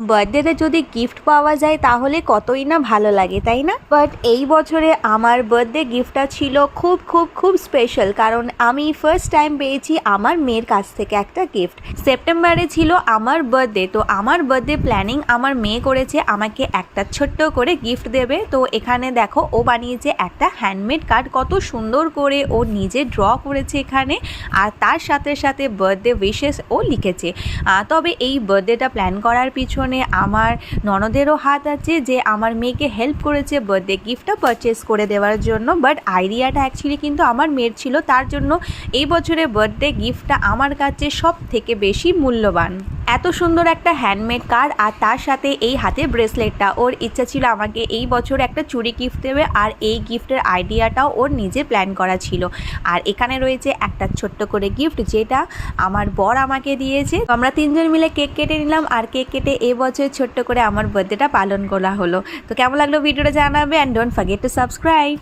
বার্থডেতে যদি গিফট পাওয়া যায় তাহলে কতই না ভালো লাগে, তাই না? বাট এই বছরে আমার বার্থডে গিফটটা ছিল খুব খুব খুব স্পেশাল, কারণ আমি ফার্স্ট টাইম পেয়েছি আমার মেয়ের কাছ থেকে একটা গিফট। সেপ্টেম্বরে ছিল আমার বার্থডে, তো আমার বার্থডে প্ল্যানিং আমার মেয়ে করেছে আমাকে একটা ছোট্ট করে গিফট দেবে। তো এখানে দেখো ও বানিয়েছে একটা হ্যান্ডমেড কার্ড, কত সুন্দর করে ও নিজে ড্র করেছে এখানে, আর তার সাথে সাথে বার্থডে উইশেস ও লিখেছে। তবে এই বার্থডেটা প্ল্যান করার পিছনে আমার ননদেরও হাত আছে, যে আমার মেয়েকে হেল্প করেছে বার্থডে গিফটটা পারচেস করে দেওয়ার জন্য। বাট আইডিয়াটা অ্যাকচুয়ালি কিন্তু আমার মেয়ের ছিল, তার জন্য এই বছরের বার্থডে গিফটটা আমার কাছে সব থেকে বেশি মূল্যবান। এত সুন্দর একটা হ্যান্ডমেড কার্ড, আর তার সাথে এই হাতের ব্রেসলেটটা। ওর ইচ্ছা ছিল আমাকে এই বছর একটা চুড়ি গিফট দেবে, আর এই গিফটের আইডিয়াটাও ওর নিজে প্ল্যান করা ছিল। আর এখানে রয়েছে একটা ছোট্ট করে গিফট, যেটা আমার বর আমাকে দিয়েছে। আমরা তিনজন মিলে কেক কেটে নিলাম, আর কেক কেটে এবছর ছোট্ট করে আমার বার্থডেটা পালন করা হলো। তো কেমন লাগলো ভিডিওটা জানাবে, and don't forget to subscribe.